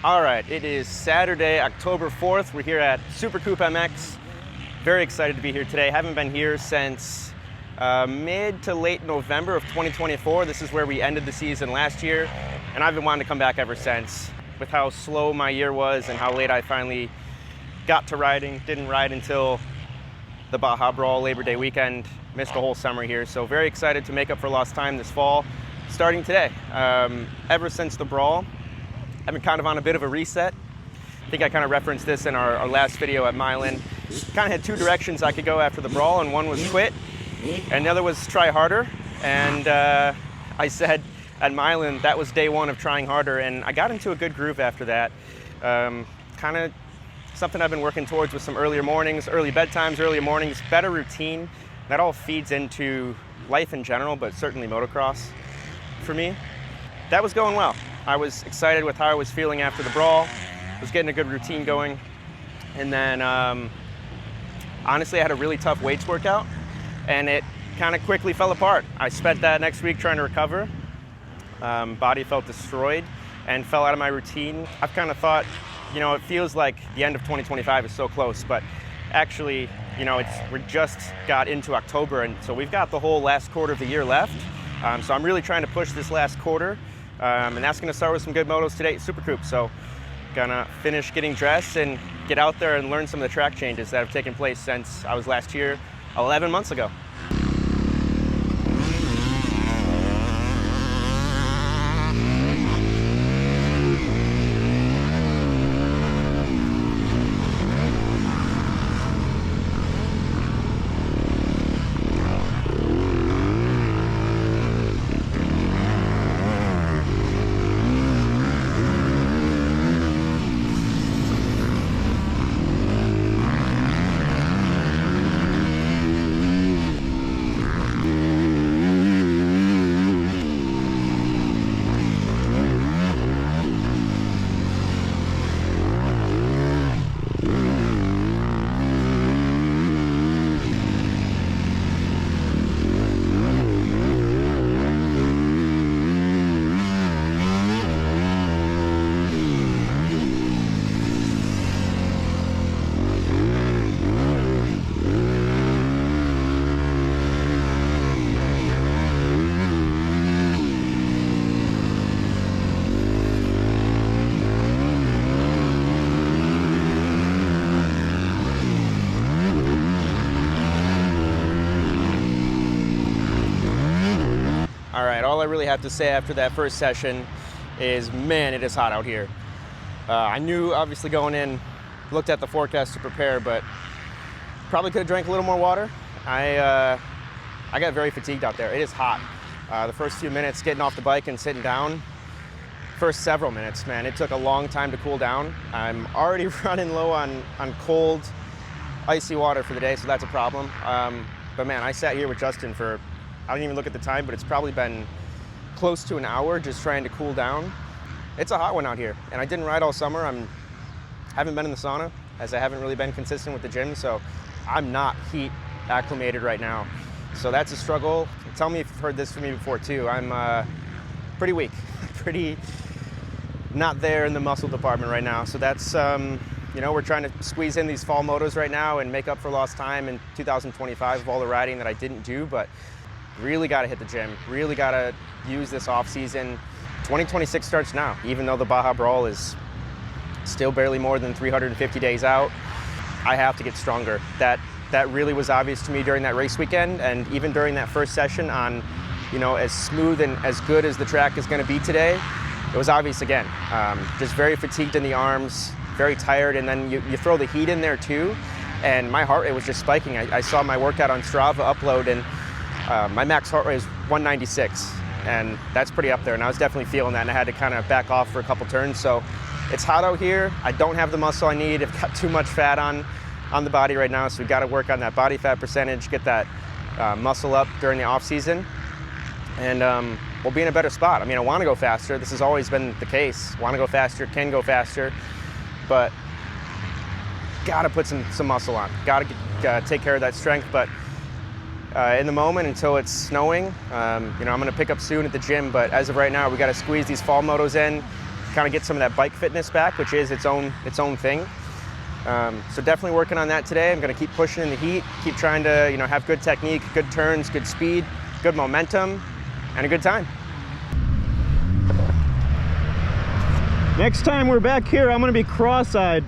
All right, it is Saturday, October 4th. We're here at Supercoop MX. Very excited to be here today. Haven't been here since mid to late November of 2024. This is where we ended the season last year, and I've been wanting to come back ever since. With how slow my year was and how late I finally got to riding. Didn't ride until the Baja Brawl Labor Day weekend. Missed a whole summer here, so very excited to make up for lost time this fall, starting today. Ever since the Brawl, I've been kind of on a bit of a reset. I think I kind of referenced this in our last video at Milan. Kind of had two directions I could go after the Brawl, and one was quit, and the other was try harder. And I said at Milan that was day one of trying harder, and I got into a good groove after that. Kind of something I've been working towards with some earlier mornings, early bedtimes, earlier mornings, better routine. That all feeds into life in general, but certainly motocross for me. That was going well. I was excited with how I was feeling after the Brawl. Was getting a good routine going. And then, honestly, I had a really tough weights workout, and it kind of quickly fell apart. I spent that next week trying to recover. Body felt destroyed and fell out of my routine. I've kind of thought, you know, it feels like the end of 2025 is so close, but actually, you know, we just got into October, and so we've got the whole last quarter of the year left. So I'm really trying to push this last quarter. And that's going to start with some good motos today at Supercoop. So gonna finish getting dressed and get out there and learn some of the track changes that have taken place since I was last here 11 months ago. All right, all I really have to say after that first session is, man, it is hot out here. I knew, obviously, going in, looked at the forecast to prepare, but probably could have drank a little more water. I got very fatigued out there. It is hot. The first few minutes getting off the bike and sitting down, first several minutes, man, it took a long time to cool down. I'm already running low on cold, icy water for the day, so that's a problem. But man, I sat here with Justin for, I didn't even look at the time, but it's probably been close to an hour just trying to cool down. It's a hot one out here, and I didn't ride all summer. Haven't been in the sauna, as I haven't really been consistent with the gym, so I'm not heat acclimated right now. So that's a struggle. Tell me if you've heard this from me before too. I'm pretty weak, pretty not there in the muscle department right now. So that's, you know, we're trying to squeeze in these fall motos right now and make up for lost time in 2025 of all the riding that I didn't do, but really got to hit the gym, really got to use this off season. 2026 starts now, even though the Baja Brawl is still barely more than 350 days out. I have to get stronger. That really was obvious to me during that race weekend, and even during that first session on, you know, as smooth and as good as the track is going to be today, it was obvious again. Just very fatigued in the arms, very tired, and then you throw the heat in there too, and my heart rate was just spiking. I saw my workout on Strava upload, and my max heart rate is 196, and that's pretty up there, and I was definitely feeling that, and I had to kind of back off for a couple turns. So it's hot out here. I don't have the muscle I need. I've got too much fat on the body right now, so we got to work on that body fat percentage, get that muscle up during the off season, and we'll be in a better spot. I mean, I want to go faster. This has always been the case. Want to go faster, can go faster, but got to put some muscle on. Got to take care of that strength, but in the moment, until it's snowing, you know, I'm going to pick up soon at the gym, but as of right now, we got to squeeze these fall motos in, kind of get some of that bike fitness back, which is its own thing. So definitely working on that today. I'm going to keep pushing in the heat, keep trying to have good technique, good turns, good speed, good momentum, and a good time. Next time we're back here, I'm going to be cross-eyed.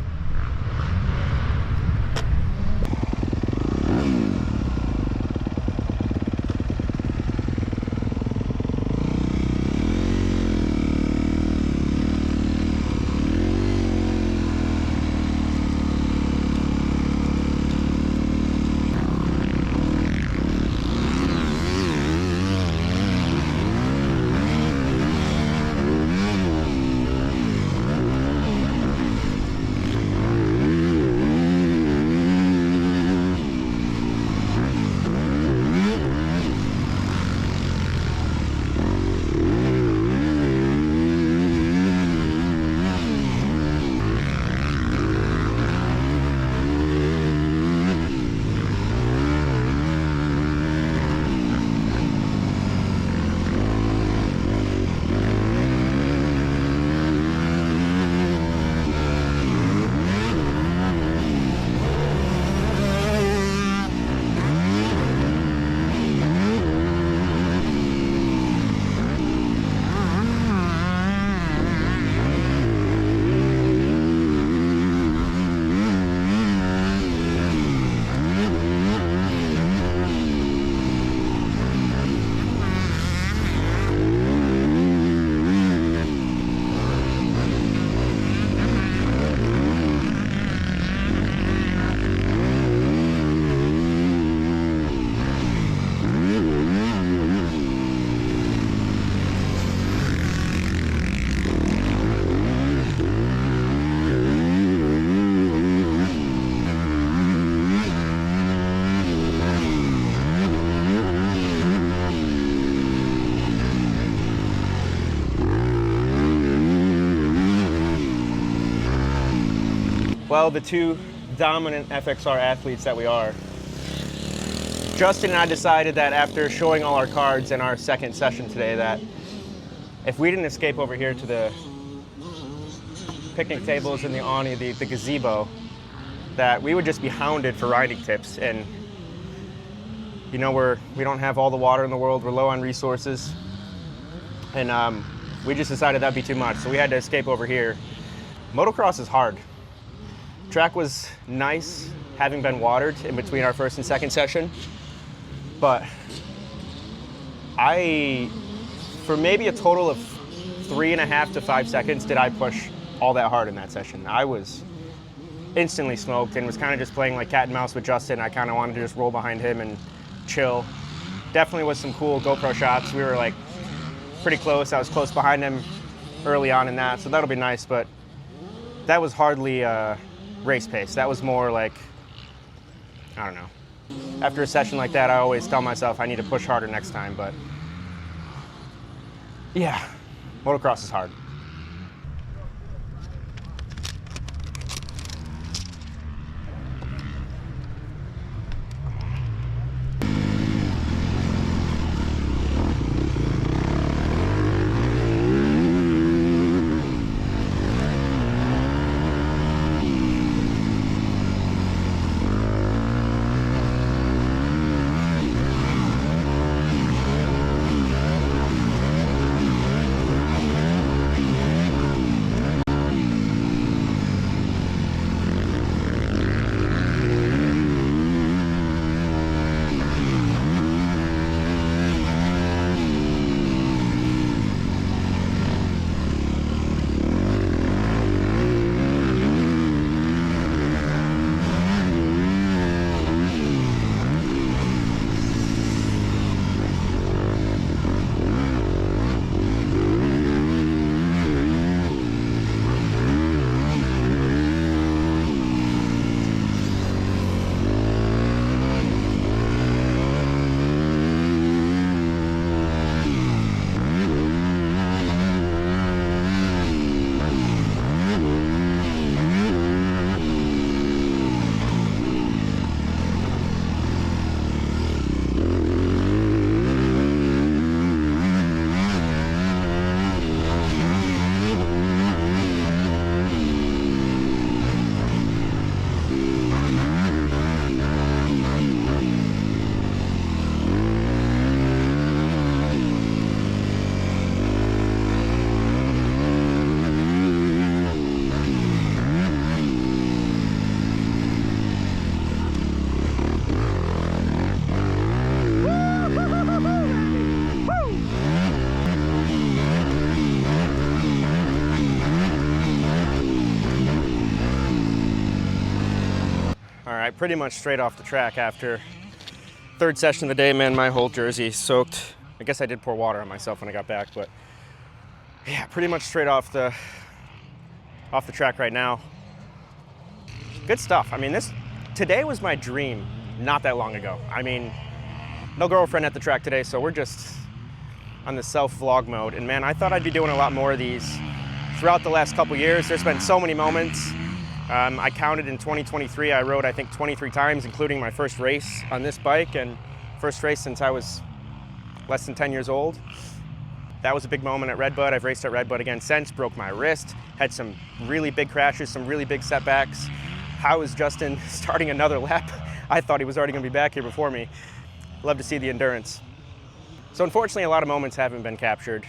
Well, the two dominant FXR athletes that we are, Justin and I decided that after showing all our cards in our second session today that if we didn't escape over here to the picnic tables in the awning, the gazebo, that we would just be hounded for riding tips. And we don't have all the water in the world, we're low on resources, and we just decided that'd be too much, so we had to escape over here. Motocross is hard. Track was nice, having been watered in between our first and second session, but for maybe a total of 3.5 to 5 seconds did I push all that hard in that session. I was instantly smoked and was kind of just playing like cat and mouse with Justin. I kind of wanted to just roll behind him and chill. Definitely was some cool GoPro shots. We were like pretty close. I was close behind him early on in that, so that'll be nice, but that was hardly race pace. That was more like, I don't know. After a session like that, I always tell myself I need to push harder next time, but yeah, motocross is hard. right, pretty much straight off the track after third session of the day, man, my whole jersey soaked. I guess I did pour water on myself when I got back, but yeah, pretty much straight off the track right now. Good stuff. I mean, today was my dream not that long ago. I mean, no girlfriend at the track today, so we're just on the self-vlog mode. And man, I thought I'd be doing a lot more of these throughout the last couple years. There's been so many moments. I counted in 2023, I rode I think 23 times, including my first race on this bike, and first race since I was less than 10 years old. That was a big moment at Redbud. I've raced at Redbud again since, broke my wrist, had some really big crashes, some really big setbacks. How is Justin starting another lap? I thought he was already gonna be back here before me. Love to see the endurance. So unfortunately, a lot of moments haven't been captured,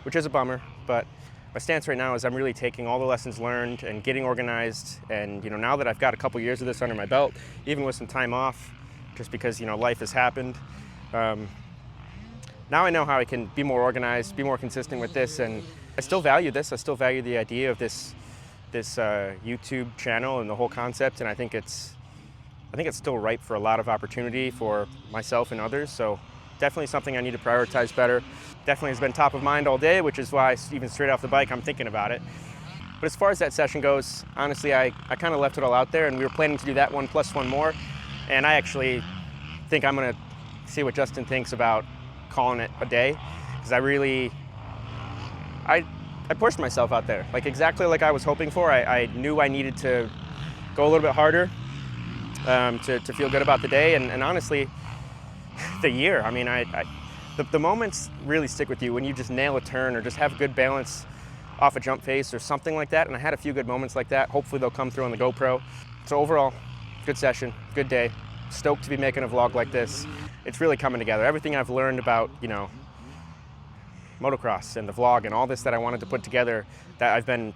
which is a bummer, but my stance right now is I'm really taking all the lessons learned and getting organized. And now that I've got a couple years of this under my belt, even with some time off, just because life has happened, now I know how I can be more organized, be more consistent with this, and I still value this. I still value the idea of this YouTube channel and the whole concept, and I think it's still ripe for a lot of opportunity for myself and others. So definitely something I need to prioritize better. Definitely has been top of mind all day, which is why even straight off the bike, I'm thinking about it. But as far as that session goes, honestly, I kind of left it all out there, and we were planning to do that one plus one more. And I actually think I'm gonna see what Justin thinks about calling it a day, because I pushed myself out there, like exactly like I was hoping for. I knew I needed to go a little bit harder to feel good about the day, and honestly, the year. I mean, the moments really stick with you when you just nail a turn or just have good balance off a jump face or something like that. And I had a few good moments like that. Hopefully they'll come through on the GoPro. So overall, good session, good day. Stoked to be making a vlog like this. It's really coming together. Everything I've learned about, motocross and the vlog and all this that I wanted to put together, that I've been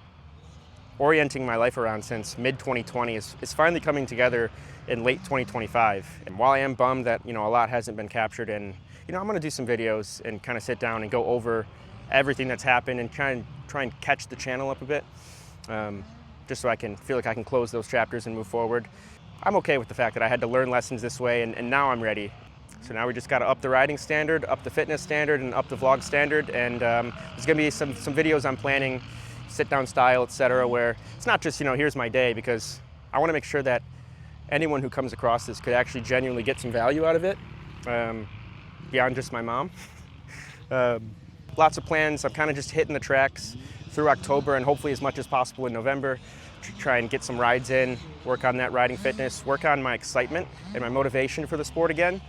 orienting my life around since mid-2020 is finally coming together in late 2025. And while I am bummed that, a lot hasn't been captured, and, I'm gonna do some videos and kind of sit down and go over everything that's happened and try and catch the channel up a bit, just so I can feel like I can close those chapters and move forward. I'm okay with the fact that I had to learn lessons this way, and now I'm ready. So now we just gotta up the riding standard, up the fitness standard, and up the vlog standard. And there's gonna be some videos I'm planning, sit down style, etc., where it's not just, here's my day, because I wanna make sure that anyone who comes across this could actually genuinely get some value out of it, beyond just my mom. Lots of plans. I'm kind of just hitting the tracks through October and hopefully as much as possible in November to try and get some rides in, work on that riding fitness, work on my excitement and my motivation for the sport again.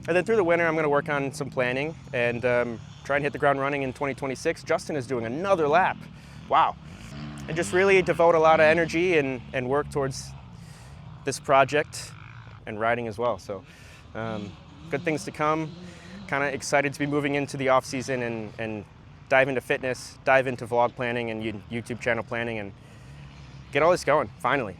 And then through the winter, I'm going to work on some planning and try and hit the ground running in 2026. Justin is doing another lap. Wow. And just really devote a lot of energy and work towards this project and riding as well. So good things to come. Kind of excited to be moving into the off season and dive into fitness, dive into vlog planning and YouTube channel planning, and get all this going finally.